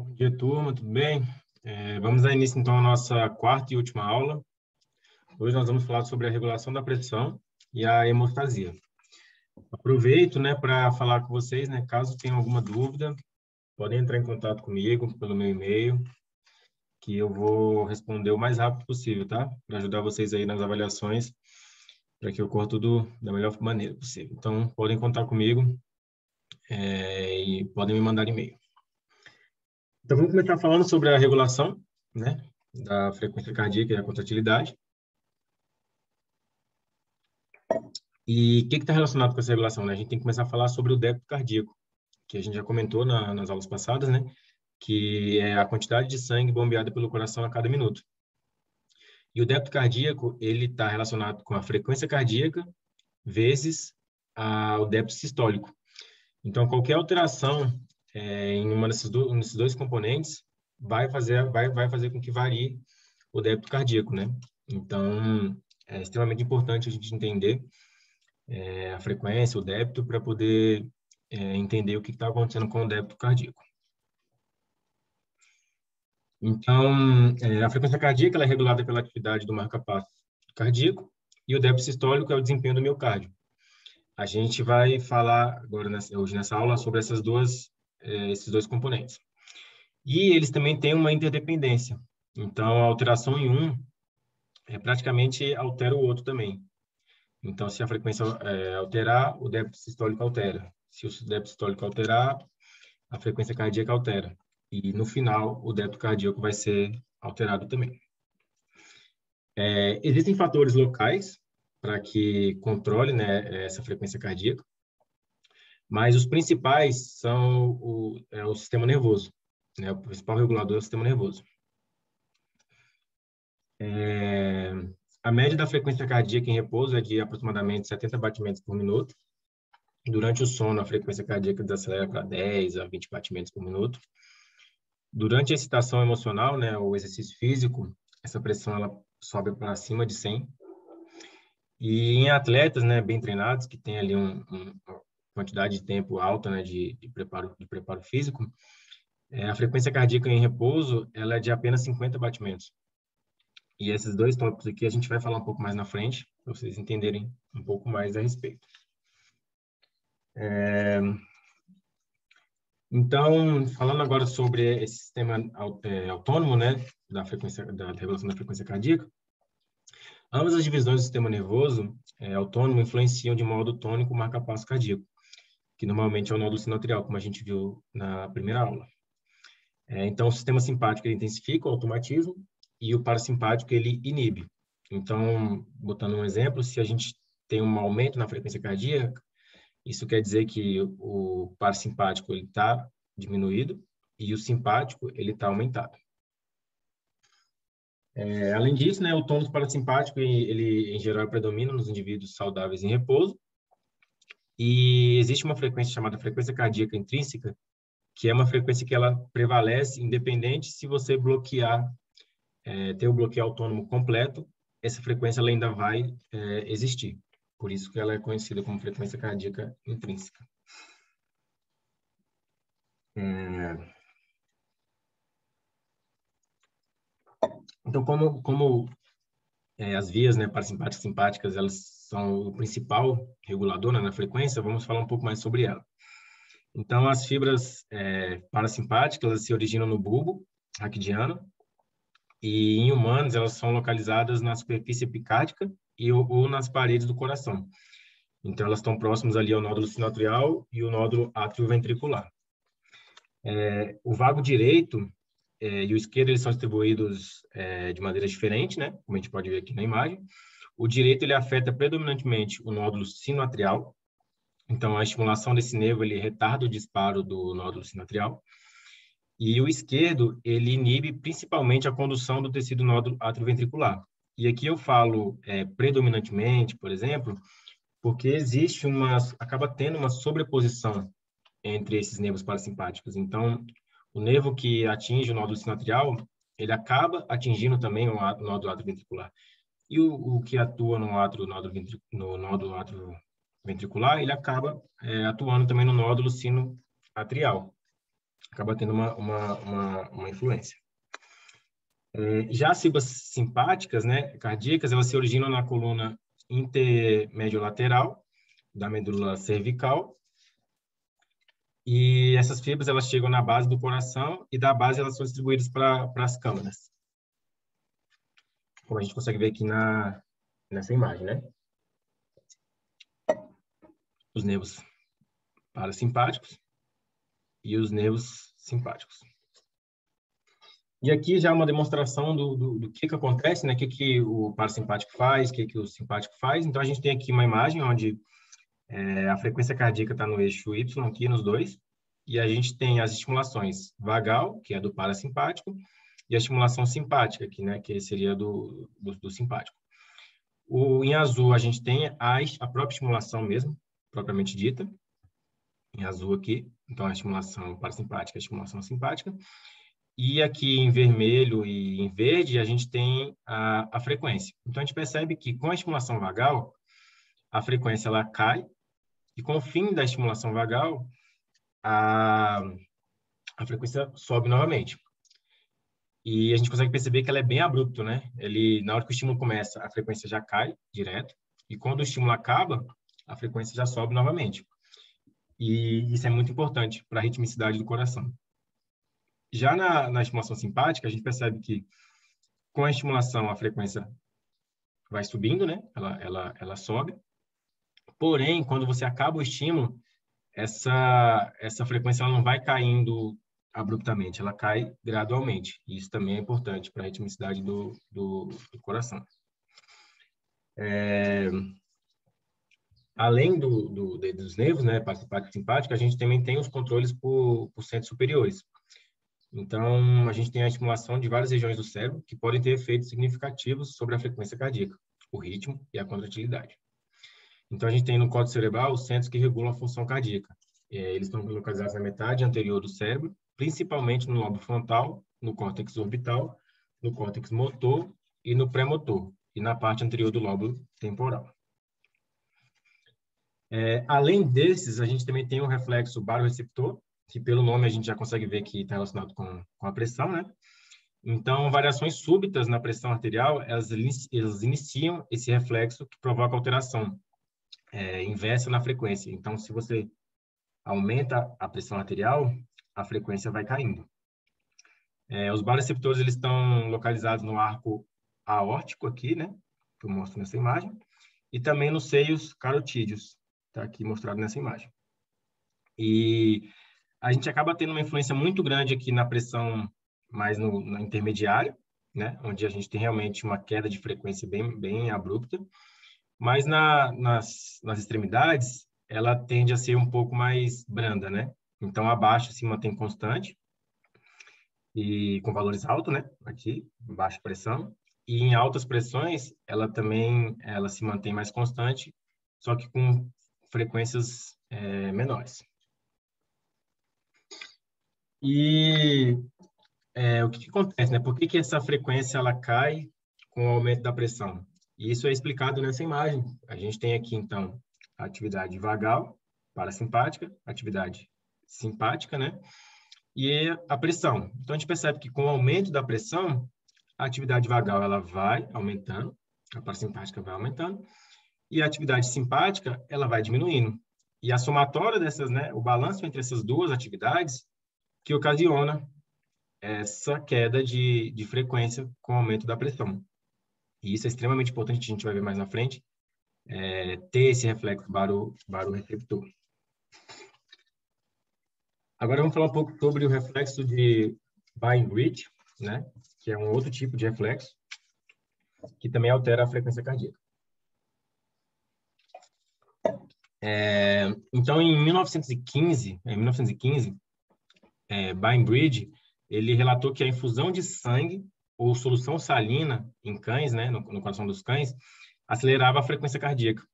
Bom dia, turma, tudo bem? Vamos dar início, então, à nossa quarta e última aula. Hoje nós vamos falar sobre a regulação da pressão e a hemostasia. Aproveito, para falar com vocês, caso tenham alguma dúvida, podem entrar em contato comigo pelo meu e-mail, que eu vou responder o mais rápido possível, tá? Para ajudar vocês aí nas avaliações, para que ocorra tudo da melhor maneira possível. Então, podem contar comigo e podem me mandar e-mail. Então, vamos começar falando sobre a regulação, da frequência cardíaca e a contratilidade. E o que está relacionado com essa regulação? A gente tem que começar a falar sobre o débito cardíaco, que a gente já comentou nas aulas passadas, que é a quantidade de sangue bombeada pelo coração a cada minuto. E o débito cardíaco, ele está relacionado com a frequência cardíaca vezes o débito sistólico. Então, qualquer alteração em uma desses dois componentes vai fazer com que varie o débito cardíaco, Então, é extremamente importante a gente entender a frequência, o débito, para poder entender o que está acontecendo com o débito cardíaco. Então, a frequência cardíaca ela é regulada pela atividade do marca-passo cardíaco e o débito sistólico é o desempenho do miocárdio. A gente vai falar agora hoje nessa aula sobre esses dois componentes. E eles também têm uma interdependência. Então, a alteração em um praticamente altera o outro também. Então, se a frequência alterar, o débito sistólico altera. Se o débito sistólico alterar, a frequência cardíaca altera. E, no final, o débito cardíaco vai ser alterado também. Existem fatores locais para que controle essa frequência cardíaca, mas os principais são o sistema nervoso. O principal regulador é o sistema nervoso. A média da frequência cardíaca em repouso é de aproximadamente 70 batimentos por minuto. Durante o sono, a frequência cardíaca desacelera para 10 a 20 batimentos por minuto. Durante a excitação emocional, o exercício físico, essa pressão ela sobe para acima de 100. E em atletas, bem treinados, que tem ali uma quantidade de tempo alta, de preparo físico, a frequência cardíaca em repouso ela é de apenas 50 batimentos. E esses dois tópicos aqui a gente vai falar um pouco mais na frente, para vocês entenderem um pouco mais a respeito. Então, falando agora sobre esse sistema autônomo, da regulação da frequência cardíaca, ambas as divisões do sistema nervoso autônomo influenciam de modo tônico o marca-passo cardíaco, que normalmente é o nódulo sinoatrial, como a gente viu na primeira aula. Então, o sistema simpático ele intensifica o automatismo e o parasimpático ele inibe. Então, botando um exemplo, se a gente tem um aumento na frequência cardíaca, isso quer dizer que o parasimpático ele está diminuído e o simpático ele está aumentado. Além disso, o tônus parasimpático ele em geral predomina nos indivíduos saudáveis em repouso e existe uma frequência chamada frequência cardíaca intrínseca, que é uma frequência que ela prevalece independente se você ter o bloqueio autônomo completo, essa frequência ela ainda vai existir. Por isso que ela é conhecida como frequência cardíaca intrínseca. Então, como as vias parasimpáticas e simpáticas, elas são o principal regulador na frequência, vamos falar um pouco mais sobre ela. Então, as fibras parasimpáticas elas se originam no bulbo raquidiano e em humanos elas são localizadas na superfície epicárdica ou nas paredes do coração. Então, elas estão próximas ali ao nódulo sinoatrial e o nódulo atrioventricular. O vago direito e o esquerdo eles são distribuídos de maneira diferente, como a gente pode ver aqui na imagem. O direito ele afeta predominantemente o nódulo sinoatrial. Então, a estimulação desse nervo ele retarda o disparo do nódulo sinoatrial. E o esquerdo ele inibe principalmente a condução do tecido nódulo atrioventricular. E aqui eu falo predominantemente, por exemplo, porque acaba tendo uma sobreposição entre esses nervos parasimpáticos. Então, o nervo que atinge o nódulo sinoatrial, ele acaba atingindo também o nódulo atrioventricular. E o que atua no nódulo atrioventricular, ele acaba atuando também no nódulo sinoatrial. acaba tendo uma influência. Já as fibras simpáticas, né, cardíacas, elas se originam na coluna intermediolateral da medula cervical, e essas fibras elas chegam na base do coração e da base elas são distribuídas para as câmaras, como a gente consegue ver aqui nessa imagem, né? Os nervos parasimpáticos e os nervos simpáticos. E aqui já é uma demonstração do que acontece, né? O que o parasimpático faz, o que o simpático faz. Então, a gente tem aqui uma imagem onde a frequência cardíaca está no eixo Y, aqui nos dois, e a gente tem as estimulações vagal, que é do parasimpático, e a estimulação simpática, que seria do simpático. Em azul, a gente tem a própria estimulação mesmo, propriamente dita, em azul aqui. Então, a estimulação parasimpática e a estimulação simpática. E aqui em vermelho e em verde, a gente tem a frequência. Então, a gente percebe que com a estimulação vagal, a frequência ela cai, e com o fim da estimulação vagal, a frequência sobe novamente. E a gente consegue perceber que ela é bem abrupto, né? Na hora que o estímulo começa, a frequência já cai direto, e quando o estímulo acaba, a frequência já sobe novamente. E isso é muito importante para a ritmicidade do coração. Já na estimulação simpática, a gente percebe que com a estimulação a frequência vai subindo, né? Ela sobe. Porém, quando você acaba o estímulo, essa frequência ela não vai caindo abruptamente, ela cai gradualmente. E isso também é importante para a ritmicidade do coração. Além dos nervos, né, parasimpático e simpático, a gente também tem os controles por centros superiores. Então, a gente tem a estimulação de várias regiões do cérebro que podem ter efeitos significativos sobre a frequência cardíaca, o ritmo e a contratilidade. Então, a gente tem no córtex cerebral os centros que regulam a função cardíaca. Eles estão localizados na metade anterior do cérebro, principalmente no lobo frontal, no córtex orbital, no córtex motor e no pré-motor, e na parte anterior do lobo temporal. Além desses, a gente também tem o reflexo barorreceptor, que pelo nome a gente já consegue ver que está relacionado com a pressão, né? Então, variações súbitas na pressão arterial, elas iniciam esse reflexo que provoca alteração inversa na frequência. Então, se você aumenta a pressão arterial, a frequência vai caindo. Os baroreceptores, eles estão localizados no arco aórtico aqui, né? Que eu mostro nessa imagem. E também nos seios carotídeos, está aqui mostrado nessa imagem. E a gente acaba tendo uma influência muito grande aqui na pressão mais no intermediário, né? Onde a gente tem realmente uma queda de frequência bem abrupta. Mas nas extremidades, ela tende a ser um pouco mais branda, né? Então, abaixo se mantém constante e com valores altos, né? Aqui, baixa pressão. E em altas pressões, ela se mantém mais constante, só que com frequências menores. E o que acontece, né? Por que essa frequência ela cai com o aumento da pressão? E isso é explicado nessa imagem. A gente tem aqui, então, a atividade vagal, parasimpática, atividade simpática, né? E a pressão. Então, a gente percebe que com o aumento da pressão, a atividade vagal ela vai aumentando, a parasimpática vai aumentando, e a atividade simpática ela vai diminuindo. E a somatória dessas, né, o balanço entre essas duas atividades que ocasiona essa queda de frequência com o aumento da pressão. E isso é extremamente importante, a gente vai ver mais na frente, ter esse reflexo barorreceptor. Agora vamos falar um pouco sobre o reflexo de Bainbridge, né? Que é um outro tipo de reflexo que também altera a frequência cardíaca. Então, em 1915, Bainbridge ele relatou que a infusão de sangue ou solução salina em cães, né, no coração dos cães, acelerava a frequência cardíaca.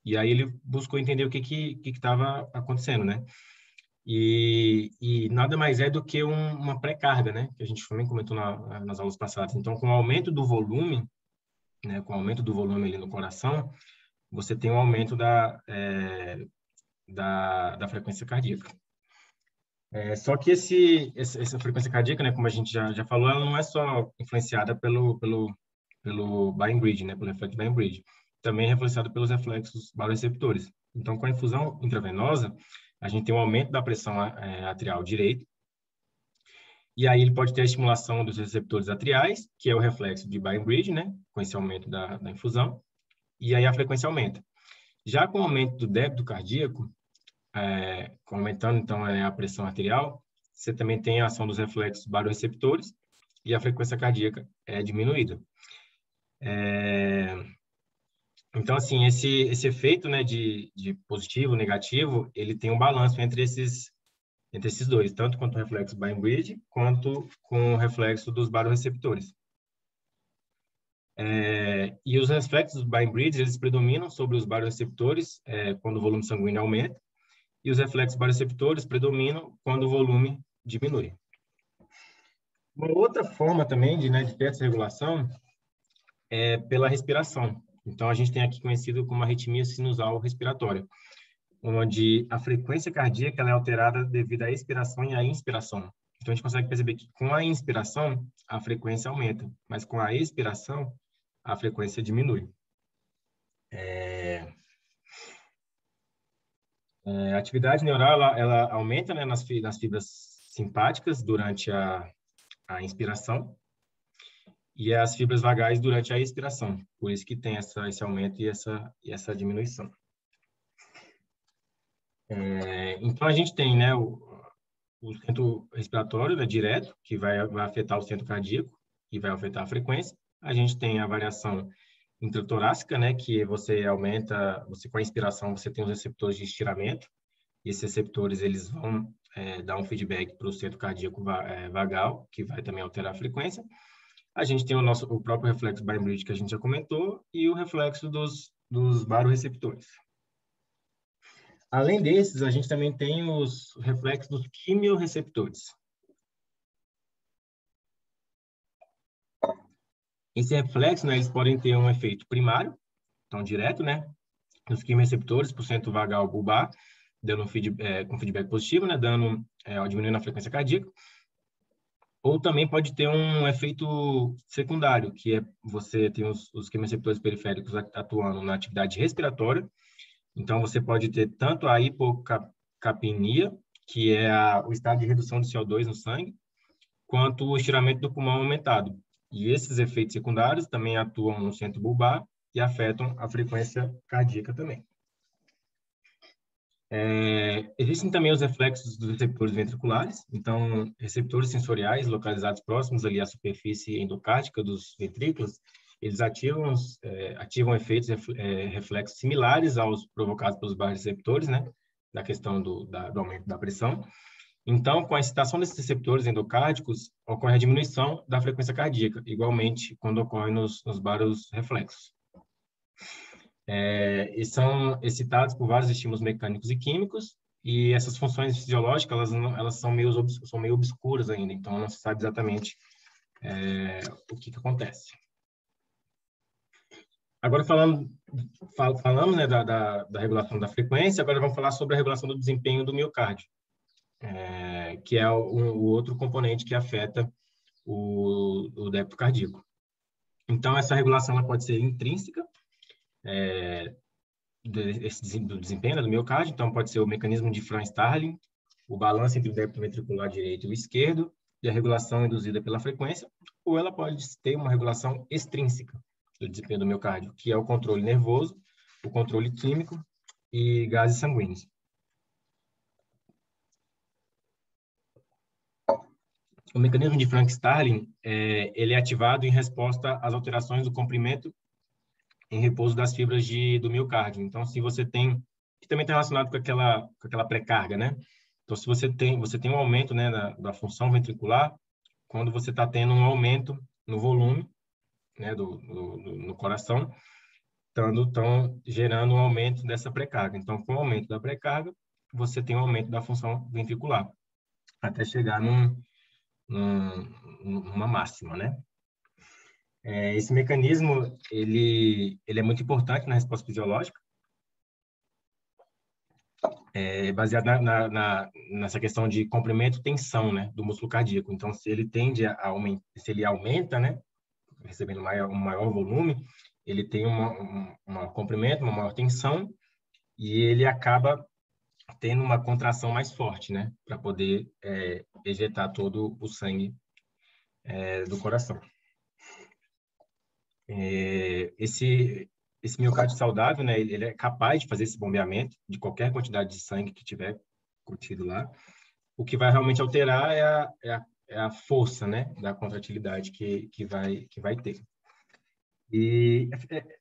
E aí ele buscou entender o que estava acontecendo, né? E nada mais é do que uma pré-carga, né? Que a gente também comentou nas aulas passadas. Então, com o aumento do volume, né? Com o aumento do volume ali no coração, você tem um aumento da frequência cardíaca. Só que essa frequência cardíaca, né, como a gente já falou, ela não é só influenciada pelo Bainbridge, né, pelo reflexo Bainbridge. Também é influenciada pelos reflexos baroreceptores. Então, com a infusão intravenosa, a gente tem um aumento da pressão atrial direita, e aí ele pode ter a estimulação dos receptores atriais, que é o reflexo de Bainbridge, né, com esse aumento da infusão, e aí a frequência aumenta. Já com o aumento do débito cardíaco, aumentando então a pressão arterial, você também tem a ação dos reflexos baroreceptores e a frequência cardíaca é diminuída. Então, assim, esse efeito, né, de positivo, negativo, ele tem um balanço entre esses dois, tanto quanto o reflexo Bainbridge, quanto com o reflexo dos baroreceptores. E os reflexos Bainbridge, eles predominam sobre os baroreceptores quando o volume sanguíneo aumenta, e os reflexos baroreceptores predominam quando o volume diminui. Uma outra forma também de ter essa regulação é pela respiração. Então, a gente tem aqui conhecido como arritmia sinusal respiratória, onde a frequência cardíaca ela é alterada devido à expiração e à inspiração. Então, a gente consegue perceber que com a inspiração, a frequência aumenta, mas com a expiração, a frequência diminui. A atividade neural ela aumenta, né, nas fibras simpáticas durante a inspiração e as fibras vagais durante a expiração. Por isso que tem esse aumento e essa diminuição. Então, a gente tem, né, o centro respiratório, né, direto, que vai afetar o centro cardíaco e vai afetar a frequência. A gente tem a variação intratorácica, né, que você aumenta, com a inspiração, você tem os receptores de estiramento, e esses receptores, eles vão dar um feedback para o centro cardíaco vagal, que vai também alterar a frequência. A gente tem o próprio reflexo Bainbridge, que a gente já comentou, e o reflexo dos baroreceptores. Além desses, a gente também tem os reflexos dos quimiorreceptores. Esse reflexo, né, eles podem ter um efeito primário, então direto, né, nos quimiorreceptores, por cento vagal bulbar, dando com feedback positivo, né, diminuindo a frequência cardíaca. Ou também pode ter um efeito secundário, que é você tem os quimiorreceptores periféricos atuando na atividade respiratória. Então, você pode ter tanto a hipocapnia, que é o estado de redução de CO2 no sangue, quanto o estiramento do pulmão aumentado. E esses efeitos secundários também atuam no centro bulbar e afetam a frequência cardíaca também. Existem também os reflexos dos receptores ventriculares, então, receptores sensoriais localizados próximos ali à superfície endocárdica dos ventrículos, eles ativam efeitos reflexos similares aos provocados pelos baroreceptores, né, da questão do aumento da pressão. Então, com a excitação desses receptores endocárdicos, ocorre a diminuição da frequência cardíaca, igualmente quando ocorre nos baroreflexos. E são excitados por vários estímulos mecânicos e químicos, e essas funções fisiológicas elas são meio obscuras ainda, então não se sabe exatamente o que acontece. Agora, falamos né, da regulação da frequência, agora vamos falar sobre a regulação do desempenho do miocárdio, que é o outro componente que afeta o débito cardíaco. Então, essa regulação ela pode ser intrínseca, do desempenho do miocárdio, então pode ser o mecanismo de Franz-Starling, o balanço entre o débito ventricular direito e o esquerdo, e a regulação induzida pela frequência, ou ela pode ter uma regulação extrínseca do desempenho do miocárdio, que é o controle nervoso, o controle químico e gases sanguíneos. O mecanismo de Frank-Starling ele é ativado em resposta às alterações do comprimento em repouso das fibras do miocárdio. Então, se você tem, que também está relacionado com aquela pré-carga, né? Então, se você tem um aumento, né, da função ventricular, quando você está tendo um aumento no volume, né, no coração, estão gerando um aumento dessa pré-carga. Então, com o aumento da pré-carga, você tem um aumento da função ventricular, até chegar numa máxima, né? Esse mecanismo, ele é muito importante na resposta fisiológica. baseado nessa questão de comprimento e tensão, né, do músculo cardíaco. Então, se ele tende a aumentar, se ele aumenta, né, recebendo um maior volume, ele tem um comprimento, uma maior tensão, e ele acaba tendo uma contração mais forte, né, para poder ejetar todo o sangue do coração. Esse miocárdio saudável, né, ele é capaz de fazer esse bombeamento de qualquer quantidade de sangue que tiver contido lá. O que vai realmente alterar é a força, né, da contratilidade que vai ter. E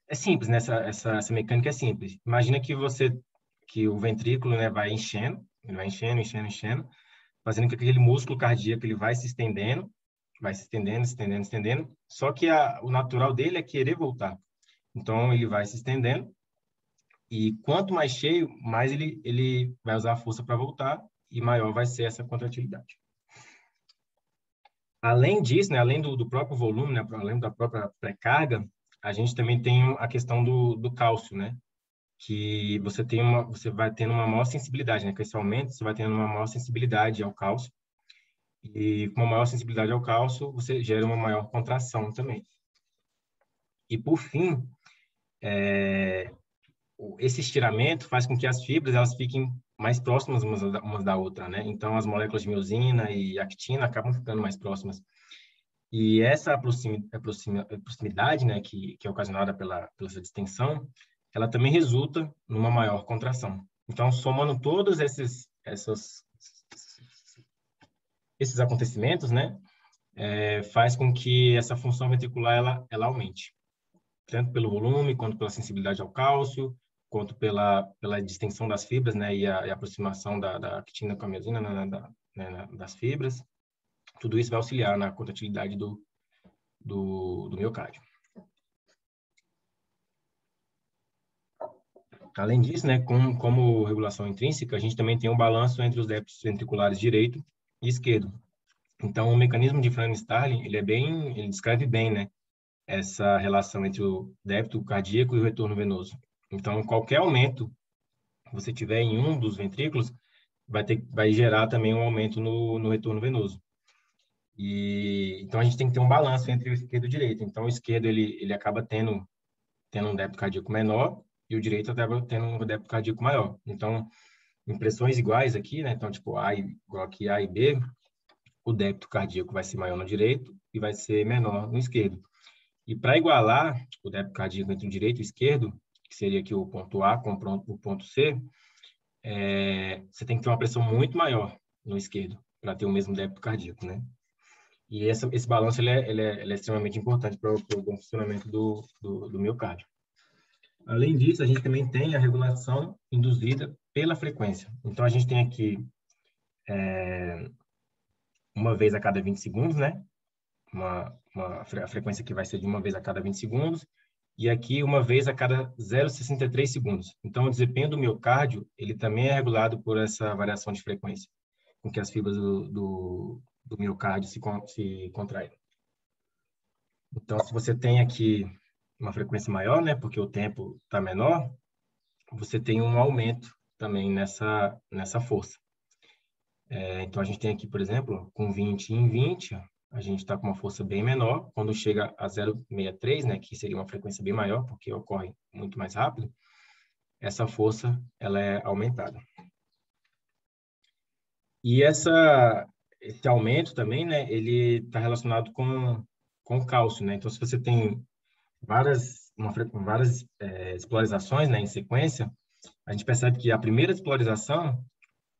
é simples, né? Essa mecânica é simples. Imagina que o ventrículo, né, vai enchendo, ele vai enchendo, fazendo com que aquele músculo cardíaco ele vai se estendendo, estendendo. Só que o natural dele é querer voltar. Então ele vai se estendendo e quanto mais cheio, mais ele vai usar a força para voltar e maior vai ser essa contratilidade. Além disso, né, além do próprio volume, né, além da própria pré-carga, a gente também tem a questão do cálcio, né? Que você vai tendo uma maior sensibilidade, né? Com esse aumento, você vai tendo uma maior sensibilidade ao cálcio. E com uma maior sensibilidade ao cálcio, você gera uma maior contração também. E, por fim, esse estiramento faz com que as fibras elas fiquem mais próximas umas da outra, né? Então, as moléculas de miosina e actina acabam ficando mais próximas. E essa proximidade, né, que é ocasionada pela essa distensão, ela também resulta numa maior contração. Então, somando todos esses acontecimentos, né, faz com que essa função ventricular ela aumente, tanto pelo volume, quanto pela sensibilidade ao cálcio, quanto pela distensão das fibras, né, e a aproximação da actina com a miosina, das fibras. Tudo isso vai auxiliar na contratilidade do miocárdio. Além disso, né, como regulação intrínseca, a gente também tem um balanço entre os débitos ventriculares direito e esquerdo. Então, o mecanismo de Frank-Starling, ele descreve bem, né, essa relação entre o débito cardíaco e o retorno venoso. Então, qualquer aumento que você tiver em um dos ventrículos vai gerar também um aumento no retorno venoso. Então, a gente tem que ter um balanço entre o esquerdo e o direito. Então, o esquerdo, ele acaba tendo um débito cardíaco menor e o direito acaba tendo um débito cardíaco maior. Então, em pressões iguais aqui, né? Então, tipo, igual aqui A e B, o débito cardíaco vai ser maior no direito e vai ser menor no esquerdo. E para igualar o débito cardíaco entre o direito e o esquerdo, que seria aqui o ponto A com o ponto C, você tem que ter uma pressão muito maior no esquerdo para ter o mesmo débito cardíaco, né? E esse balanço ele é extremamente importante para o bom funcionamento do miocárdio. Além disso, a gente também tem a regulação induzida pela frequência. Então, a gente tem aqui uma vez a cada 20 segundos, né? A frequência que vai ser de uma vez a cada 20 segundos. E aqui, uma vez a cada 0,63 segundos. Então, o desempenho do miocárdio, ele também é regulado por essa variação de frequência, com que as fibras do miocárdio se contraem. Então, se você tem aqui uma frequência maior, né? Porque o tempo está menor, você tem um aumento também nessa força. Então, a gente tem aqui, por exemplo, com 20 em 20, a gente está com uma força bem menor. Quando chega a 0,63, né, que seria uma frequência bem maior, porque ocorre muito mais rápido, essa força ela é aumentada. E esse aumento também, né, ele está relacionado com o cálcio, né? Então, se você tem várias despolarizações, né, em sequência, a gente percebe que a primeira despolarização,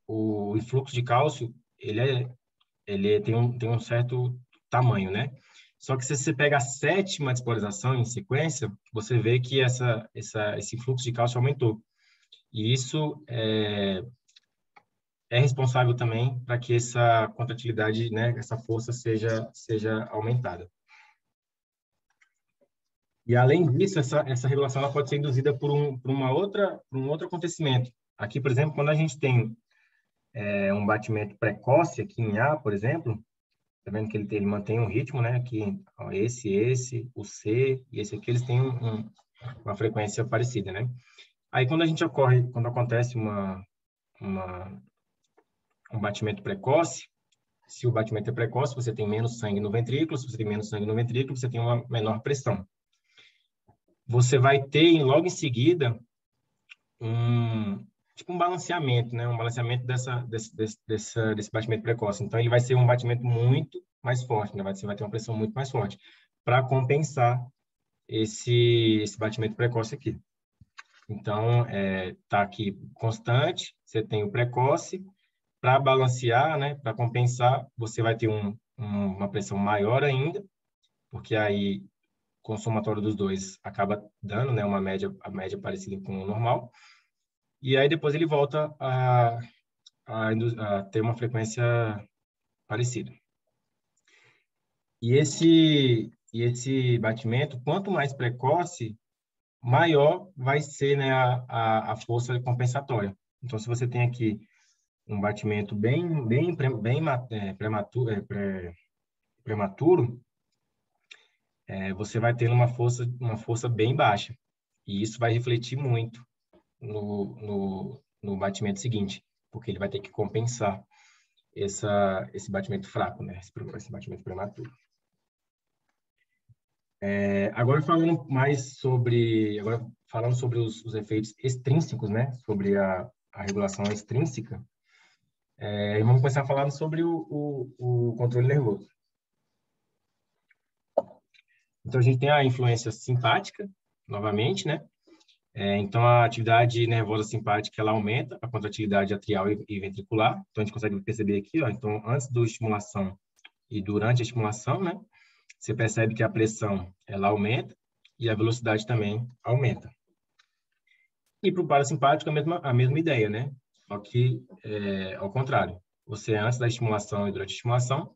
o influxo de cálcio, ele tem um certo tamanho, né? Só que se você pega a sétima despolarização em sequência, você vê que esse fluxo de cálcio aumentou. E isso é responsável também para que essa contratilidade, né, essa força seja aumentada. E além disso, essa regulação ela pode ser induzida por um outro acontecimento. Aqui, por exemplo, quando a gente tem um batimento precoce aqui em A, por exemplo, tá vendo que ele mantém um ritmo, né? Aqui, ó, o C e esse aqui, eles têm uma frequência parecida, né? Aí quando acontece um batimento precoce. Se o batimento é precoce, você tem menos sangue no ventrículo. Se você tem menos sangue no ventrículo, você tem uma menor pressão. Você vai ter, logo em seguida, tipo um balanceamento, né? Um balanceamento desse batimento precoce. Então, ele vai ser um batimento muito mais forte, né? Você vai ter uma pressão muito mais forte para compensar esse batimento precoce aqui. Então, tá aqui constante, você tem o precoce. Para balancear, né? Para compensar, você vai ter uma pressão maior ainda, porque aí com o somatório dos dois acaba dando, né, a média parecida com o normal. E aí depois ele volta a ter uma frequência parecida. E esse batimento, quanto mais precoce, maior vai ser, né, a força compensatória. Então, se você tem aqui um batimento bem prematuro, você vai ter uma força bem baixa. E isso vai refletir muito no batimento seguinte, porque ele vai ter que compensar esse batimento fraco, né? Esse batimento prematuro. Agora falando sobre os efeitos extrínsecos, né? Sobre a regulação extrínseca, vamos começar falando sobre o controle nervoso. Então, a gente tem a influência simpática, novamente, né? Então, a atividade nervosa simpática, ela aumenta a contratilidade atrial e ventricular. Então, a gente consegue perceber aqui, ó, então, antes da estimulação e durante a estimulação, né? Você percebe que a pressão, ela aumenta e a velocidade também aumenta. E para o parasimpático, a mesma ideia, né? Só que, ao contrário. Você, antes da estimulação e durante a estimulação,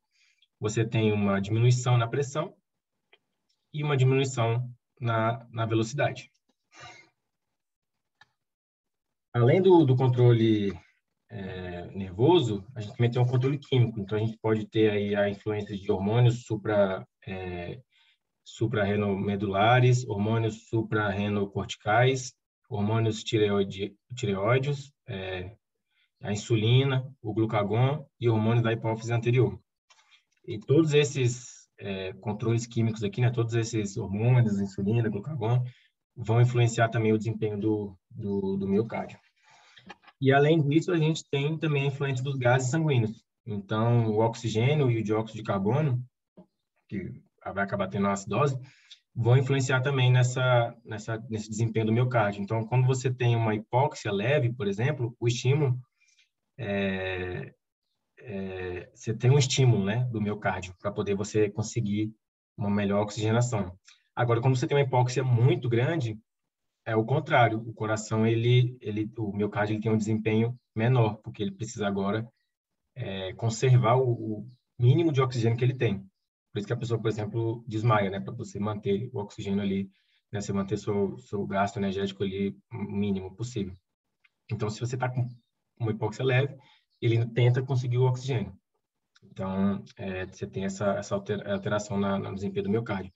você tem uma diminuição na pressão e uma diminuição na velocidade. Além do controle nervoso, a gente também tem um controle químico. Então, a gente pode ter aí a influência de hormônios suprarrenomedulares, hormônios suprarrenocorticais, hormônios tireoides, a insulina, o glucagon e hormônios da hipófise anterior. E todos esses controles químicos aqui, né, todos esses hormônios, insulina, glucagon, vão influenciar também o desempenho do miocárdio. E, além disso, a gente tem também a influência dos gases sanguíneos. Então, o oxigênio e o dióxido de carbono, que vai acabar tendo a acidose, vão influenciar também nesse desempenho do miocárdio. Então, quando você tem uma hipóxia leve, por exemplo, o estímulo, você tem um estímulo, né, do miocárdio para poder você conseguir uma melhor oxigenação. Agora, quando você tem uma hipóxia muito grande, é o contrário. O coração, o miocárdio, ele tem um desempenho menor, porque ele precisa agora conservar o mínimo de oxigênio que ele tem. Por isso que a pessoa, por exemplo, desmaia, né? Para você manter o oxigênio ali, né? Você manter seu gasto energético ali o mínimo possível. Então, se você está com uma hipóxia leve, ele tenta conseguir o oxigênio. Então, você tem essa alteração no desempenho do miocárdio.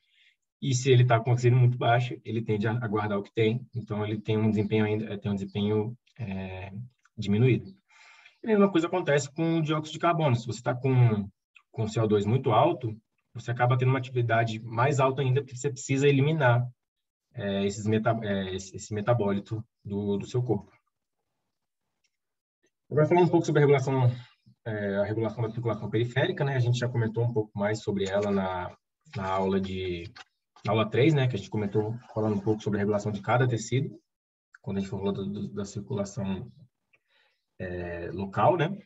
E se ele está com oxigênio muito baixo, ele tende a guardar o que tem. Então, ele tem um desempenho diminuído. E a mesma coisa acontece com o dióxido de carbono. Se você está com CO2 muito alto, você acaba tendo uma atividade mais alta ainda, porque você precisa eliminar esse metabólito do seu corpo. Agora, falando um pouco sobre a regulação da circulação periférica, né? A gente já comentou um pouco mais sobre ela na aula 3, né? Que a gente comentou falando um pouco sobre a regulação de cada tecido, quando a gente falou da circulação local, né?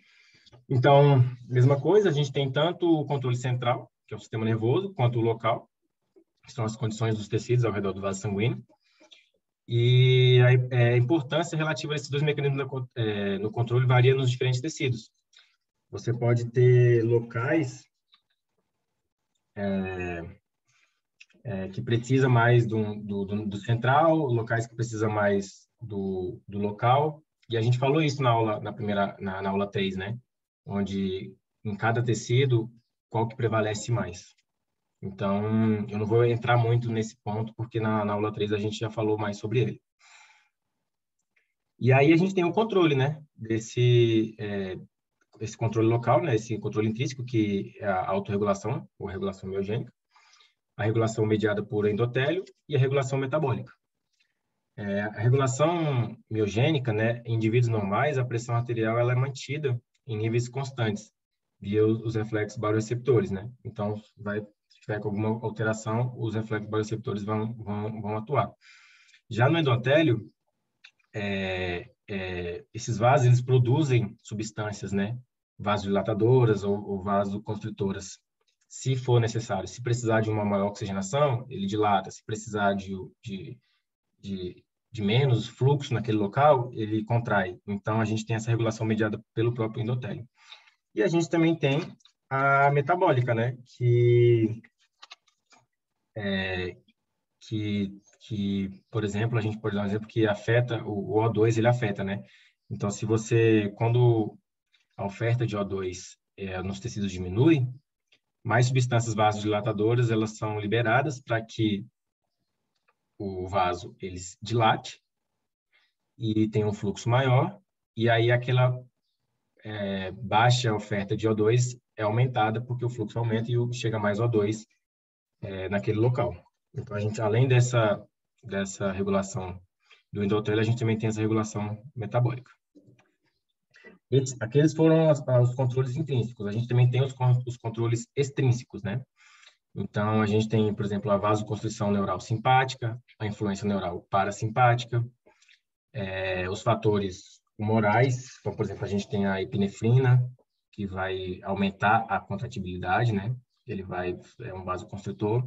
Então, mesma coisa, a gente tem tanto o controle central, que é o sistema nervoso, quanto o local, que são as condições dos tecidos ao redor do vaso sanguíneo. E a importância relativa a esses dois mecanismos no controle varia nos diferentes tecidos. Você pode ter locais que precisa mais do central, locais que precisa mais do local. E a gente falou isso na aula 3, né? Onde em cada tecido, qual que prevalece mais. Então, eu não vou entrar muito nesse ponto, porque na aula 3 a gente já falou mais sobre ele. E aí a gente tem o controle, né, esse controle local, né, esse controle intrínseco, que é a autorregulação, ou regulação miogênica, a regulação mediada por endotélio e a regulação metabólica. A regulação miogênica, né, em indivíduos normais, a pressão arterial ela é mantida em níveis constantes, via os reflexos barorreceptores, né? Então, se tiver com alguma alteração, os reflexos barorreceptores vão atuar. Já no endotélio, esses vasos, eles produzem substâncias, né? Vasodilatadoras ou vasoconstritoras, se for necessário. Se precisar de uma maior oxigenação, ele dilata. Se precisar de menos fluxo naquele local, ele contrai. Então, a gente tem essa regulação mediada pelo próprio endotélio. E a gente também tem a metabólica, né? Por exemplo, a gente pode dar um exemplo que afeta, o O2, ele afeta, né? Então, quando a oferta de O2 nos tecidos diminui, mais substâncias vasodilatadoras, elas são liberadas para que o vaso, ele dilate e tem um fluxo maior, e aí aquela baixa oferta de O2 é aumentada porque o fluxo aumenta e chega mais O2 naquele local. Então, a gente, além dessa regulação do endotélio, a gente também tem essa regulação metabólica. Aqueles foram os controles intrínsecos. A gente também tem os controles extrínsecos, né? Então, a gente tem, por exemplo, a vasoconstrição neural simpática, a influência neural parasimpática, os fatores humorais, então, por exemplo, a gente tem a epinefrina, que vai aumentar a contratibilidade, né? É um vasoconstritor.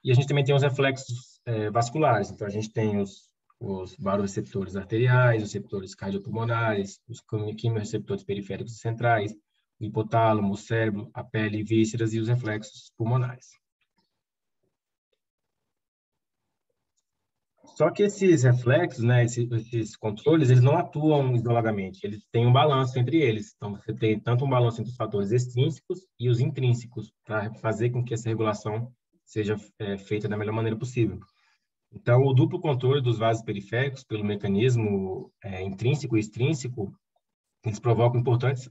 E a gente também tem os reflexos vasculares, então a gente tem os barorreceptores arteriais, os receptores cardiopulmonares, os quimiorreceptores periféricos e centrais, o hipotálamo, o cérebro, a pele e vísceras e os reflexos pulmonares. Só que esses reflexos, né, esses controles, eles não atuam isoladamente, eles têm um balanço entre eles. Então, você tem tanto um balanço entre os fatores extrínsecos e os intrínsecos, para fazer com que essa regulação seja feita da melhor maneira possível. Então, o duplo controle dos vasos periféricos, pelo mecanismo intrínseco e extrínseco, eles provocam importantes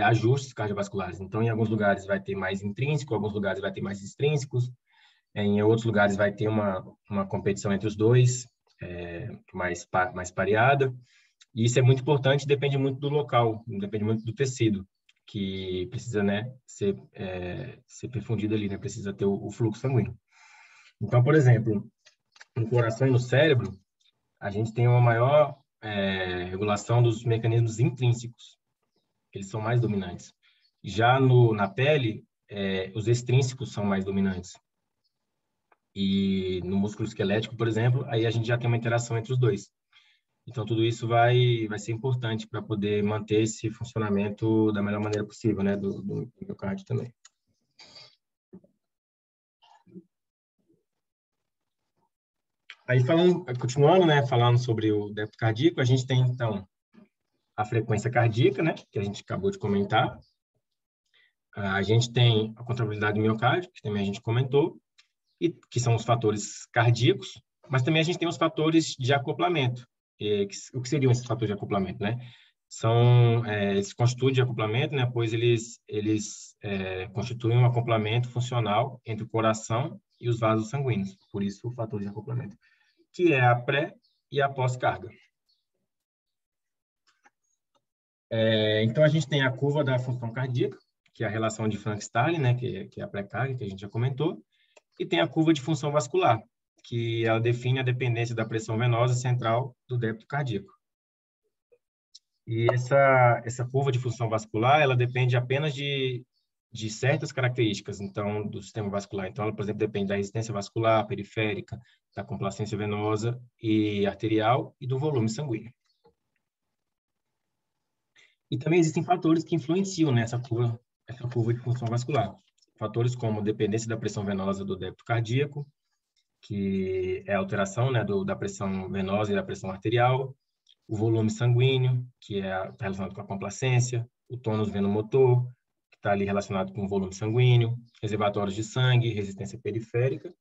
ajustes cardiovasculares. Então, em alguns lugares vai ter mais intrínseco, em alguns lugares vai ter mais extrínsecos, em outros lugares vai ter uma competição entre os dois, mais pareada. E isso é muito importante, depende muito do local, depende muito do tecido, que precisa, né, ser perfundido ali, né, precisa ter o fluxo sanguíneo. Então, por exemplo, no coração e no cérebro, a gente tem uma maior regulação dos mecanismos intrínsecos. Eles são mais dominantes. Já na pele, os extrínsecos são mais dominantes. E no músculo esquelético, por exemplo, aí a gente já tem uma interação entre os dois. Então, tudo isso vai ser importante para poder manter esse funcionamento da melhor maneira possível, né, do miocárdio também. Aí, continuando, né, falando sobre o débito cardíaco, a gente tem, então, a frequência cardíaca, né, que a gente acabou de comentar. A gente tem a contrabilidade do miocárdio, que também a gente comentou, e que são os fatores cardíacos, mas também a gente tem os fatores de acoplamento. O que seriam esses fatores de acoplamento, né? Eles constituem de acoplamento, né? Pois eles constituem um acoplamento funcional entre o coração e os vasos sanguíneos. Por isso, o fator de acoplamento, que é a pré e a pós-carga. Então, a gente tem a curva da função cardíaca, que é a relação de Frank-Starling, né? Que é a pré-carga, que a gente já comentou. E tem a curva de função vascular, que ela define a dependência da pressão venosa central do débito cardíaco. E essa curva de função vascular, ela depende apenas de certas características, então, do sistema vascular. Então, ela, por exemplo, depende da resistência vascular, periférica, da complacência venosa e arterial e do volume sanguíneo. E também existem fatores que influenciam nessa curva de função vascular. Fatores como dependência da pressão venosa do débito cardíaco, que é a alteração, né, da pressão venosa e da pressão arterial, o volume sanguíneo, que está relacionado com a complacência, o tônus venomotor, que está ali relacionado com o volume sanguíneo, reservatórios de sangue, resistência periférica,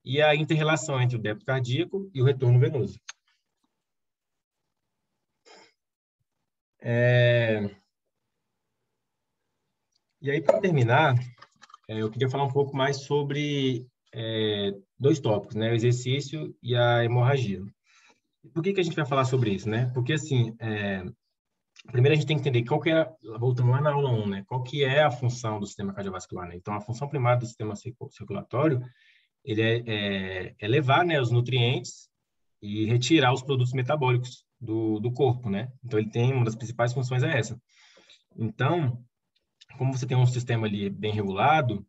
e a inter-relação entre o débito cardíaco e o retorno venoso. E aí, para terminar, eu queria falar um pouco mais sobre dois tópicos, né? O exercício e a hemorragia. Por que a gente vai falar sobre isso, né? Porque, assim, primeiro a gente tem que entender qual que é, voltando lá na aula 1, né? Qual que é a função do sistema cardiovascular, né? Então, a função primária do sistema circulatório, ele é levar, né, os nutrientes e retirar os produtos metabólicos do corpo, né? Então, ele tem, uma das principais funções é essa. Então, como você tem um sistema ali bem regulado,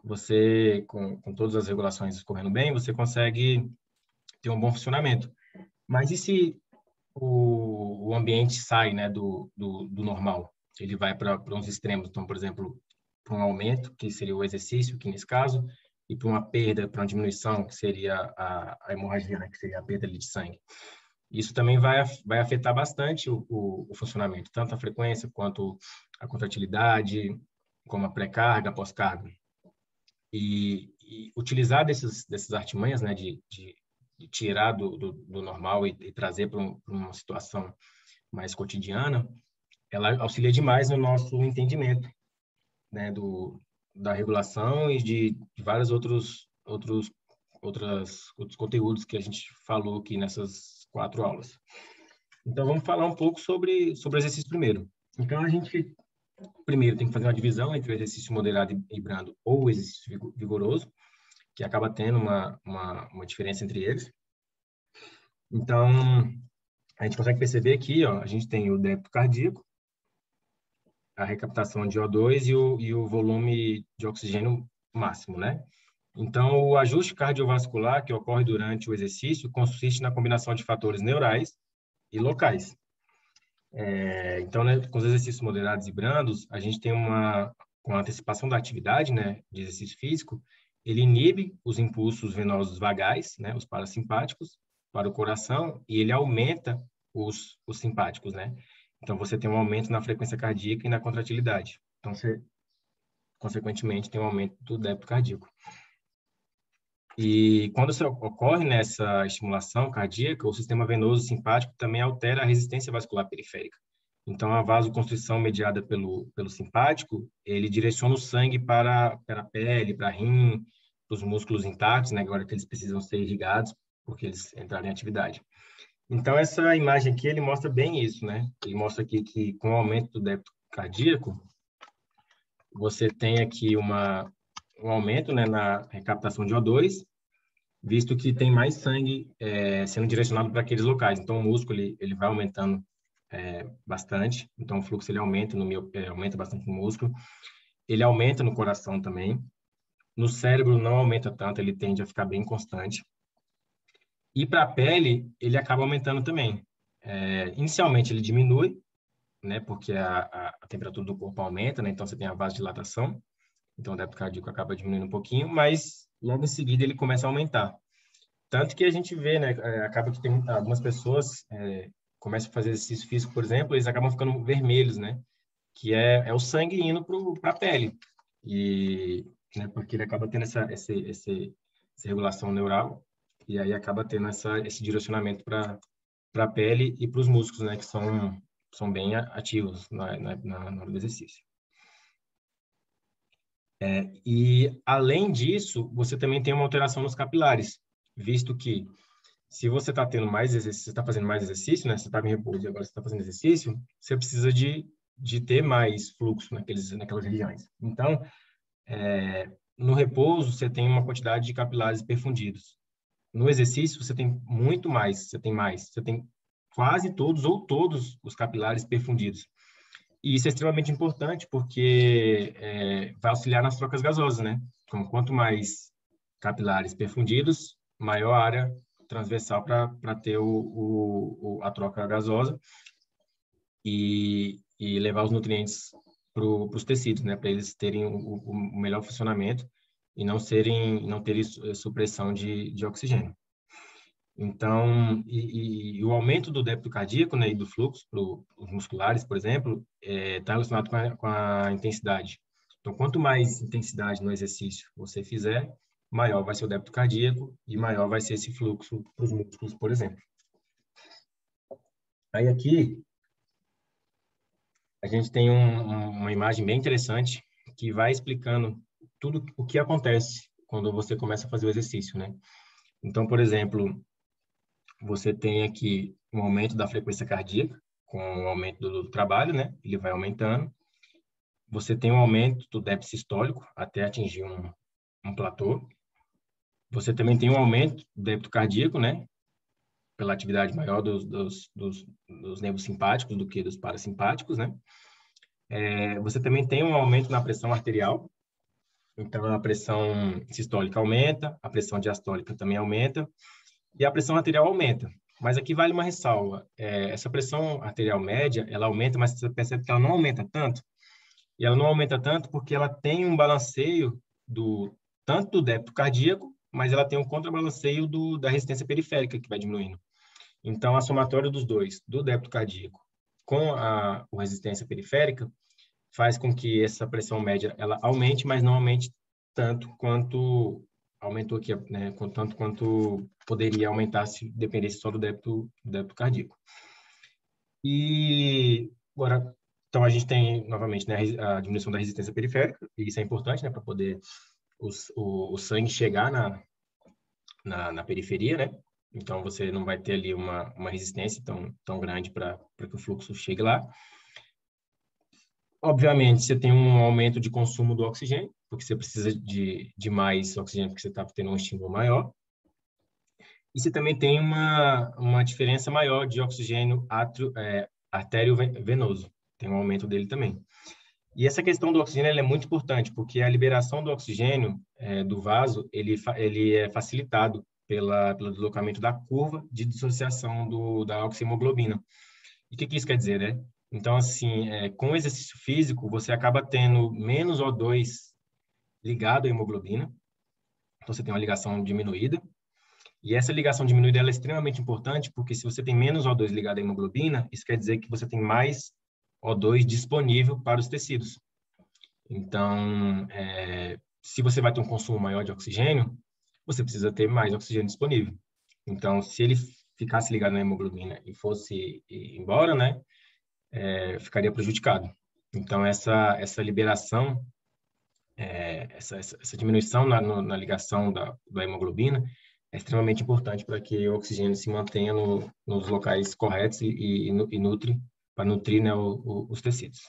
você, com todas as regulações correndo bem, você consegue ter um bom funcionamento. Mas e se o ambiente sai, né, do normal? Ele vai para uns extremos. Então, por exemplo, para um aumento, que seria o exercício, que nesse caso, e para uma perda, para uma diminuição, que seria a hemorragia, né, que seria a perda ali de sangue. Isso também vai afetar bastante o funcionamento, tanto a frequência quanto a contratilidade, como a pré-carga, a pós-carga. E utilizar dessas artimanhas, né, de tirar do normal e trazer para uma situação mais cotidiana, ela auxilia demais no nosso entendimento, né, da regulação e de vários outros conteúdos que a gente falou aqui nessas 4 aulas. Então, vamos falar um pouco sobre o exercício primeiro. Então, a gente, primeiro, tem que fazer uma divisão entre o exercício moderado e brando ou o exercício vigoroso, que acaba tendo uma diferença entre eles. Então, a gente consegue perceber aqui, ó, a gente tem o débito cardíaco, a recaptação de O2 e o volume de oxigênio máximo, né? Então, o ajuste cardiovascular que ocorre durante o exercício consiste na combinação de fatores neurais e locais. Então, né, com os exercícios moderados e brandos, a gente tem com a antecipação da atividade, né, de exercício físico, ele inibe os impulsos venosos vagais, né, os parasimpáticos, para o coração, e ele aumenta os simpáticos, né? Então, você tem um aumento na frequência cardíaca e na contratilidade. Então, você, consequentemente, tem um aumento do débito cardíaco. E quando isso ocorre nessa estimulação cardíaca, o sistema venoso simpático também altera a resistência vascular periférica. Então, a vasoconstrição mediada pelo simpático, ele direciona o sangue para a pele, para rim, para os músculos intactos, né, agora que eles precisam ser irrigados, porque eles entraram em atividade. Então, essa imagem aqui, ele mostra bem isso, né? Ele mostra aqui que, com o aumento do débito cardíaco, você tem aqui um aumento, né, na recaptação de O2, visto que tem mais sangue sendo direcionado para aqueles locais. Então, o músculo ele vai aumentando bastante. Então, o fluxo ele aumenta aumenta bastante no músculo. Ele aumenta no coração também. No cérebro não aumenta tanto, ele tende a ficar bem constante. E para a pele, ele acaba aumentando também. Inicialmente, ele diminui, né, porque a temperatura do corpo aumenta, né, então você tem a vasodilatação. Então, o débito cardíaco acaba diminuindo um pouquinho, mas logo em seguida ele começa a aumentar. Tanto que a gente vê, né, acaba que tem algumas pessoas começam a fazer exercício físico, por exemplo, eles acabam ficando vermelhos, né? Que é o sangue indo para a pele. E, né, porque ele acaba tendo essa regulação neural e aí acaba tendo esse direcionamento para a pele e para os músculos, né, que são bem ativos na hora do exercício. E, além disso, você também tem uma alteração nos capilares, visto que se você está tendo mais exercício, você está fazendo mais exercício, né? Você estava em repouso e agora você está fazendo exercício, você precisa de ter mais fluxo naquelas regiões. Então, no repouso, você tem uma quantidade de capilares perfundidos. No exercício, você tem muito mais, você tem quase todos ou todos os capilares perfundidos. E isso é extremamente importante porque vai auxiliar nas trocas gasosas, né? Então, quanto mais capilares perfundidos, maior a área transversal para ter a troca gasosa e levar os nutrientes para os tecidos, né? Para eles terem o melhor funcionamento e não terem supressão de oxigênio. Então, o aumento do débito cardíaco, né, e do fluxo para os musculares, por exemplo, está relacionado com a intensidade. Então, quanto mais intensidade no exercício você fizer, maior vai ser o débito cardíaco e maior vai ser esse fluxo para os músculos, por exemplo. Aí aqui, a gente tem uma imagem bem interessante que vai explicando tudo o que acontece quando você começa a fazer o exercício, né? Então, por exemplo, você tem aqui um aumento da frequência cardíaca com o aumento do trabalho, né? Ele vai aumentando. Você tem um aumento do débito sistólico até atingir um platô. Você também tem um aumento do débito cardíaco, né? Pela atividade maior dos nervos simpáticos do que dos parasimpáticos, né? Você também tem um aumento na pressão arterial. Então, a pressão sistólica aumenta, a pressão diastólica também aumenta e a pressão arterial aumenta. Mas aqui vale uma ressalva. Essa pressão arterial média, ela aumenta, mas você percebe que ela não aumenta tanto. E ela não aumenta tanto porque ela tem um balanceio tanto do débito cardíaco, mas ela tem um contrabalanceio da resistência periférica que vai diminuindo. Então, a somatória dos dois, do débito cardíaco com a resistência periférica, faz com que essa pressão média ela aumente, mas não aumente tanto quanto aumentou aqui, né? Tanto quanto poderia aumentar se dependesse só do débito cardíaco. E agora, então a gente tem novamente, né, a diminuição da resistência periférica, e isso é importante, né, para poder o sangue chegar na periferia, né? Então você não vai ter ali uma resistência tão grande para que o fluxo chegue lá. Obviamente, você tem um aumento de consumo do oxigênio, porque você precisa de mais oxigênio, porque você está tendo um estímulo maior. E você também tem uma diferença maior de oxigênio artério-venoso. Tem um aumento dele também. E essa questão do oxigênio ela é muito importante, porque a liberação do oxigênio do vaso, ele é facilitado pelo deslocamento da curva de dissociação da oxihemoglobina. E o que isso quer dizer, né? Então, assim, com o exercício físico, você acaba tendo menos O2 ligado à hemoglobina. Então, você tem uma ligação diminuída. E essa ligação diminuída ela é extremamente importante, porque se você tem menos O2 ligado à hemoglobina, isso quer dizer que você tem mais O2 disponível para os tecidos. Então, se você vai ter um consumo maior de oxigênio, você precisa ter mais oxigênio disponível. Então, se ele ficasse ligado na hemoglobina e fosse embora, né, ficaria prejudicado. Então, essa liberação, essa diminuição na ligação da hemoglobina é extremamente importante para que o oxigênio se mantenha nos locais corretos e nutre, para nutrir, né, os tecidos.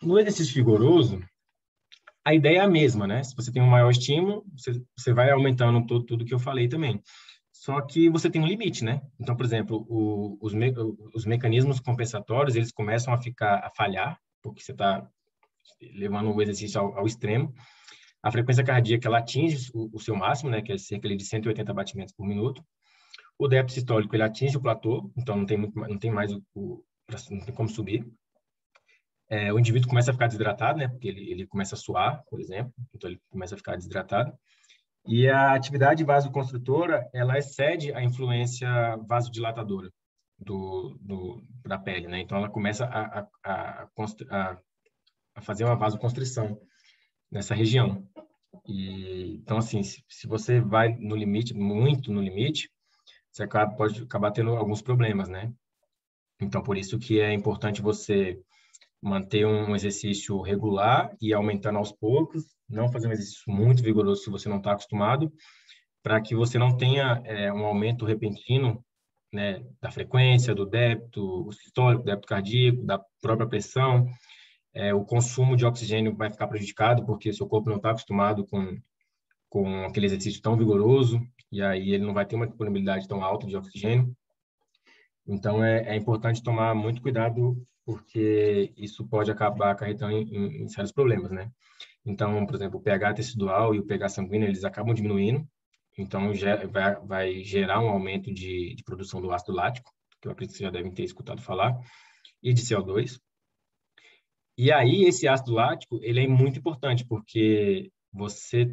No exercício vigoroso, a ideia é a mesma, né? Se você tem um maior estímulo, você vai aumentando tudo que eu falei também. Só que você tem um limite, né? Então, por exemplo, os mecanismos compensatórios, eles começam a falhar, porque você está levando o exercício ao extremo. A frequência cardíaca, ela atinge o seu máximo, né? Que é cerca de 180 batimentos por minuto. O débito sistólico, ele atinge o platô, então não tem mais não tem como subir. O indivíduo começa a ficar desidratado, né? Porque ele começa a suar, por exemplo, então ele começa a ficar desidratado. E a atividade vasoconstrutora, ela excede a influência vasodilatadora da pele, né? Então ela começa a fazer uma vasoconstrição nessa região. Então, assim, se você vai no limite, muito no limite, você pode acabar tendo alguns problemas, né? Então, por isso que é importante você manter um exercício regular e aumentando aos poucos, não fazer um exercício muito vigoroso se você não está acostumado, para que você não tenha um aumento repentino, né, da frequência, do débito, o sistólico, débito cardíaco, da própria pressão. O consumo de oxigênio vai ficar prejudicado, porque seu corpo não está acostumado com aquele exercício tão vigoroso, e aí ele não vai ter uma disponibilidade tão alta de oxigênio. Então, é importante tomar muito cuidado, porque isso pode acabar acarretando em sérios problemas, né? Então, por exemplo, o pH tecidual e o pH sanguíneo, eles acabam diminuindo, então vai gerar um aumento de produção do ácido lático, que eu acredito que vocês já devem ter escutado falar, e de CO2. E aí, esse ácido lático, ele é muito importante, porque você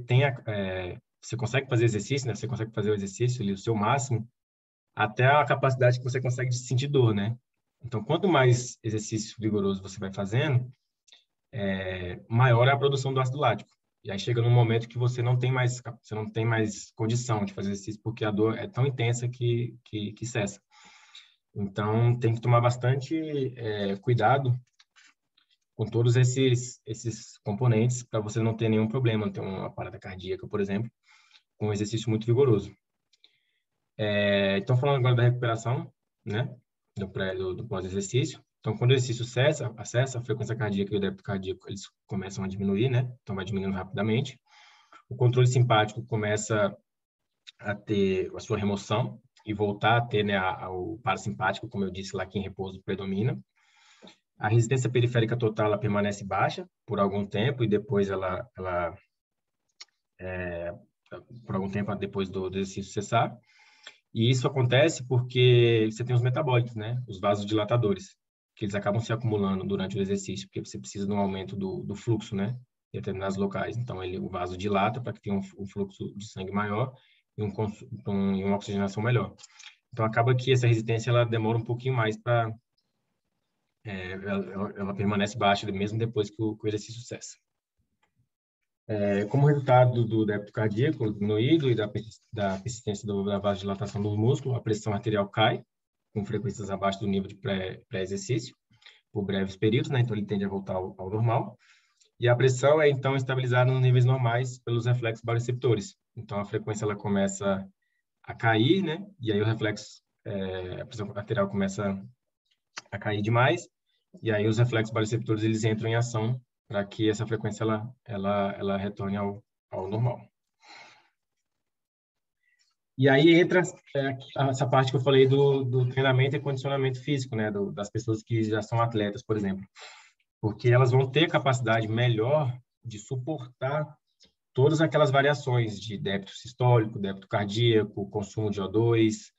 você consegue fazer exercício, né? Você consegue fazer o exercício ali, o seu máximo, até a capacidade que você consegue de sentir dor, né? Então, quanto mais exercício vigoroso você vai fazendo, maior é a produção do ácido lático. E aí chega num momento que você não tem mais condição de fazer exercício, porque a dor é tão intensa que cessa. Então, tem que tomar bastante cuidado com todos esses componentes para você não ter nenhum problema, não ter uma parada cardíaca, por exemplo, com um exercício muito vigoroso. Então, falando agora da recuperação, né, do pós-exercício. Então, quando o exercício cessa, a frequência cardíaca e o débito cardíaco, eles começam a diminuir, né? Então, vai diminuindo rapidamente. O controle simpático começa a ter a sua remoção e voltar a ter, né, o parasimpático, como eu disse lá, que em repouso predomina. A resistência periférica total ela permanece baixa por algum tempo e depois por algum tempo depois do exercício cessar. E isso acontece porque você tem os metabólitos, né? Os vasodilatadores, que eles acabam se acumulando durante o exercício, porque você precisa de um aumento do fluxo, né? Em determinados locais. Então, o vaso dilata para que tenha um fluxo de sangue maior e uma oxigenação melhor. Então, acaba que essa resistência ela demora um pouquinho mais para... ela permanece baixa mesmo depois que o exercício cessa. Como resultado do débito cardíaco diminuído e da persistência da vasodilatação do músculo, a pressão arterial cai, com frequências abaixo do nível de pré-exercício, por breves períodos, né? Então ele tende a voltar ao normal. E a pressão é, então, estabilizada nos níveis normais pelos reflexos baroreceptores. Então a frequência ela começa a cair, né? E aí a pressão arterial começa a cair demais, e aí os reflexos baroreceptores eles entram em ação para que essa frequência ela retorne ao normal. E aí entra essa parte que eu falei do treinamento e condicionamento físico, né, das pessoas que já são atletas, por exemplo, porque elas vão ter capacidade melhor de suportar todas aquelas variações de débito sistólico, débito cardíaco, consumo de O2,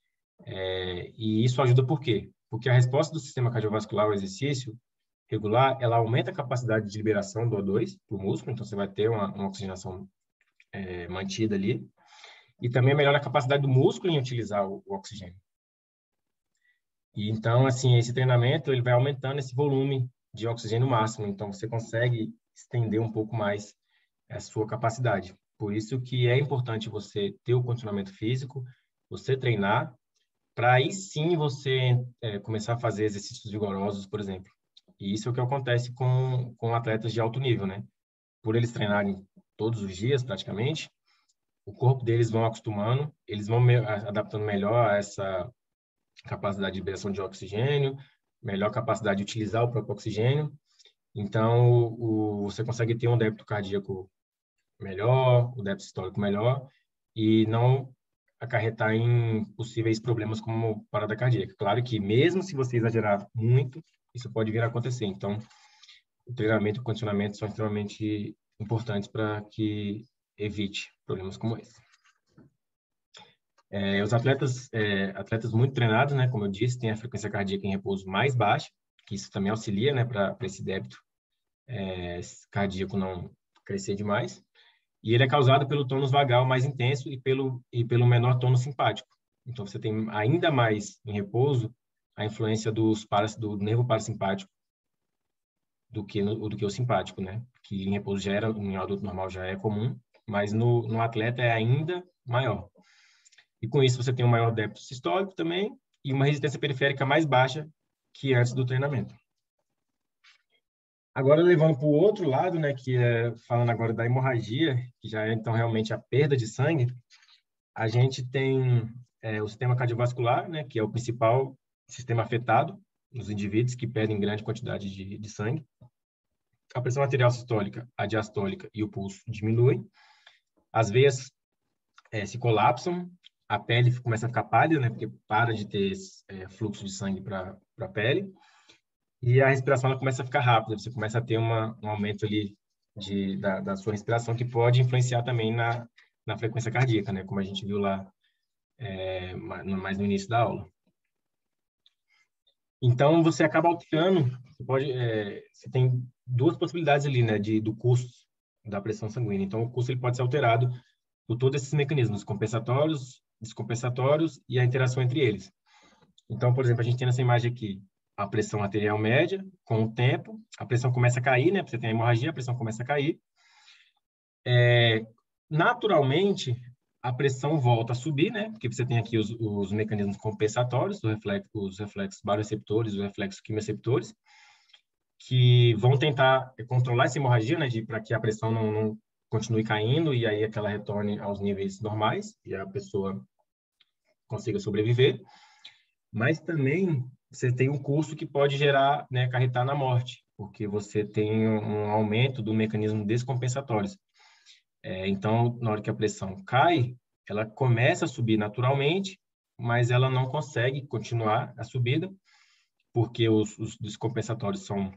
e isso ajuda por quê? Porque a resposta do sistema cardiovascular ao exercício regular, ela aumenta a capacidade de liberação do O2 para o músculo, então você vai ter uma oxigenação mantida ali, e também melhora a capacidade do músculo em utilizar o oxigênio. E então, assim, esse treinamento ele vai aumentando esse volume de oxigênio máximo, então você consegue estender um pouco mais a sua capacidade. Por isso que é importante você ter o condicionamento físico, você treinar, para aí sim você começar a fazer exercícios vigorosos, por exemplo. E isso é o que acontece com atletas de alto nível, né? Por eles treinarem todos os dias, praticamente, o corpo deles vão acostumando, eles vão adaptando melhor a essa capacidade de liberação de oxigênio, melhor capacidade de utilizar o próprio oxigênio. Então, você consegue ter um débito cardíaco melhor, o débito sistólico melhor, e não acarretar em possíveis problemas como parada cardíaca. Claro que mesmo se você exagerar muito, isso pode vir a acontecer. Então, o treinamento e o condicionamento são extremamente importantes para que evite problemas como esse. Os atletas muito treinados, né, como eu disse, têm a frequência cardíaca em repouso mais baixa, que isso também auxilia, né, para esse débito cardíaco não crescer demais. E ele é causado pelo tônus vagal mais intenso e pelo menor tônus simpático. Então, você tem ainda mais em repouso a influência do nervo parasimpático do que o simpático, né? Que em repouso em adulto normal já é comum, mas no atleta é ainda maior. E com isso você tem um maior débito sistólico também e uma resistência periférica mais baixa que antes do treinamento. Agora, levando para o outro lado, né, que é falando agora da hemorragia, que já é então realmente a perda de sangue, a gente tem o sistema cardiovascular, né, que é o principal sistema afetado nos indivíduos que perdem grande quantidade de sangue. A pressão arterial sistólica, a diastólica e o pulso diminuem. As veias se colapsam, a pele começa a ficar pálida, né, porque para de ter fluxo de sangue para a pele. E a respiração ela começa a ficar rápida, você começa a ter um aumento ali da sua respiração, que pode influenciar também na frequência cardíaca, né? Como a gente viu lá mais no início da aula. Então, você acaba alterando, você tem duas possibilidades ali, né, do custo da pressão sanguínea. Então, o custo ele pode ser alterado por todos esses mecanismos compensatórios, descompensatórios e a interação entre eles. Então, por exemplo, a gente tem nessa imagem aqui a pressão arterial média, com o tempo, a pressão começa a cair, né? Você tem a hemorragia, a pressão começa a cair. Naturalmente, a pressão volta a subir, né? Porque você tem aqui os mecanismos compensatórios, os reflexos baroreceptores, os reflexos quimioreceptores, que vão tentar controlar essa hemorragia, né? Para que a pressão não continue caindo e aí que ela retorne aos níveis normais e a pessoa consiga sobreviver. Mas também você tem um custo que pode gerar, né, acarretar na morte, porque você tem um aumento do mecanismo descompensatórios. Então, na hora que a pressão cai, ela começa a subir naturalmente, mas ela não consegue continuar a subida, porque os descompensatórios são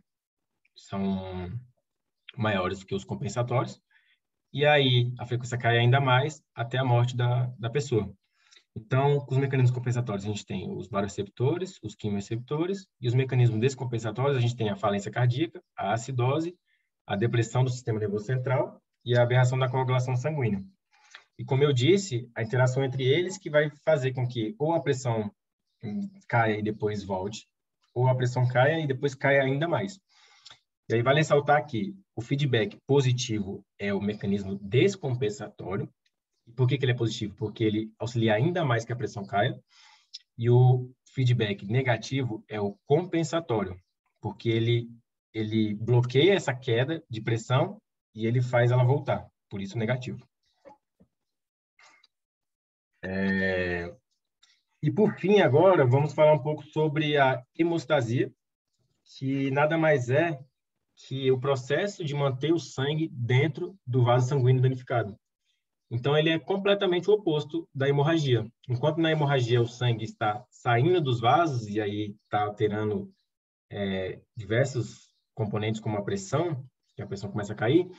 maiores que os compensatórios, e aí a frequência cai ainda mais até a morte da pessoa. Então, com os mecanismos compensatórios, a gente tem os baroreceptores, os quimioreceptores, e os mecanismos descompensatórios, a gente tem a falência cardíaca, a acidose, a depressão do sistema nervoso central e a aberração da coagulação sanguínea. E como eu disse, a interação entre eles que vai fazer com que ou a pressão caia e depois volte, ou a pressão caia e depois caia ainda mais. E aí vale ressaltar que o feedback positivo é o mecanismo descompensatório. Por que ele é positivo? Porque ele auxilia ainda mais que a pressão caia. E o feedback negativo é o compensatório, porque ele bloqueia essa queda de pressão e ele faz ela voltar. Por isso, negativo. E por fim, agora, vamos falar um pouco sobre a hemostasia, que nada mais é que o processo de manter o sangue dentro do vaso sanguíneo danificado. Então, ele é completamente o oposto da hemorragia. Enquanto na hemorragia o sangue está saindo dos vasos e aí está alterando diversos componentes, como a pressão, que a pressão começa a cair,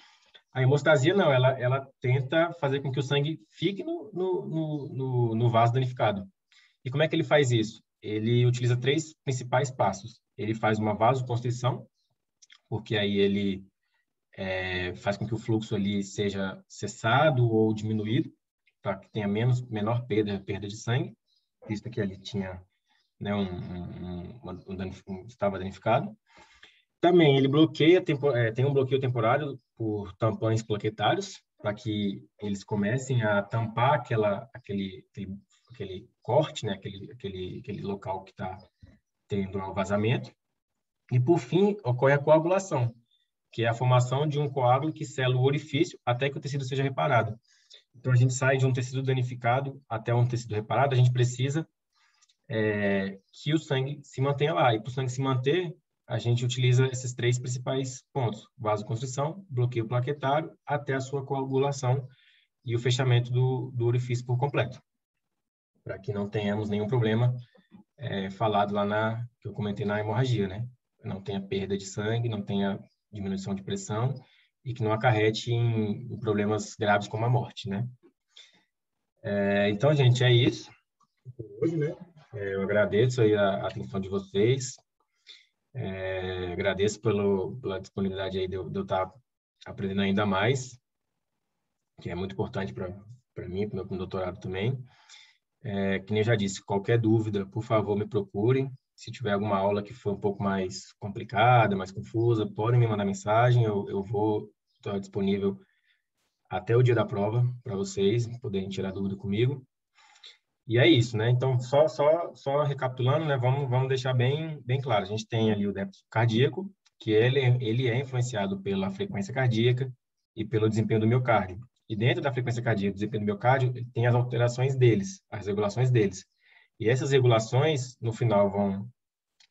a hemostasia não, ela tenta fazer com que o sangue fique no vaso danificado. E como é que ele faz isso? Ele utiliza 3 principais passos. Ele faz uma vasoconstrição, porque aí ele faz com que o fluxo ali seja cessado ou diminuído, para que tenha menor perda de sangue, visto que ali tinha, né, estava danificado. Também ele bloqueia, tem um bloqueio temporário por tampões plaquetários, para que eles comecem a tampar aquele corte, né, aquele local que está tendo um vazamento. E, por fim, ocorre a coagulação, que é a formação de um coágulo que sela o orifício até que o tecido seja reparado. Então, a gente sai de um tecido danificado até um tecido reparado, a gente precisa que o sangue se mantenha lá. E para o sangue se manter, a gente utiliza esses 3 principais pontos: vasoconstrição, bloqueio plaquetário, até a sua coagulação e o fechamento do orifício por completo, para que não tenhamos nenhum problema falado lá que eu comentei na hemorragia, né? Não tenha perda de sangue, não tenha diminuição de pressão e que não acarrete em problemas graves como a morte, né? Então, gente, é isso por hoje, né? Eu agradeço aí a atenção de vocês, agradeço pela disponibilidade aí de eu estar aprendendo ainda mais, que é muito importante para mim, para o meu doutorado também. Que nem eu já disse, qualquer dúvida, por favor, me procurem. Se tiver alguma aula que for um pouco mais complicada, mais confusa, podem me mandar mensagem, eu vou estar disponível até o dia da prova para vocês poderem tirar dúvida comigo. E é isso, né? Então, só recapitulando, né? Vamos deixar bem claro. A gente tem ali o débito cardíaco, que ele é influenciado pela frequência cardíaca e pelo desempenho do miocárdio. E dentro da frequência cardíaca e do desempenho do miocárdio, tem as alterações deles, as regulações deles. E essas regulações, no final, vão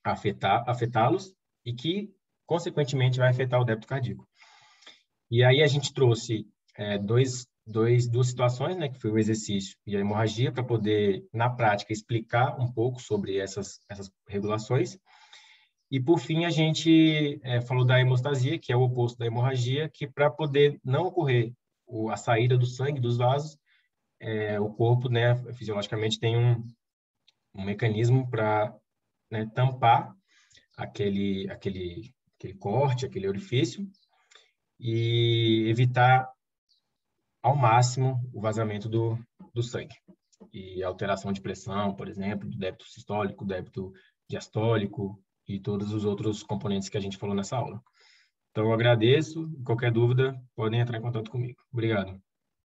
afetá-los e que, consequentemente, vai afetar o débito cardíaco. E aí a gente trouxe duas situações, né, que foi o exercício e a hemorragia, para poder, na prática, explicar um pouco sobre essas regulações. E, por fim, a gente falou da hemostasia, que é o oposto da hemorragia, que para poder não ocorrer a saída do sangue dos vasos, o corpo, né, fisiologicamente tem um mecanismo para, né, tampar aquele corte, aquele orifício, e evitar ao máximo o vazamento do sangue. E alteração de pressão, por exemplo, do débito sistólico, débito diastólico e todos os outros componentes que a gente falou nessa aula. Então, eu agradeço. Qualquer dúvida, podem entrar em contato comigo. Obrigado.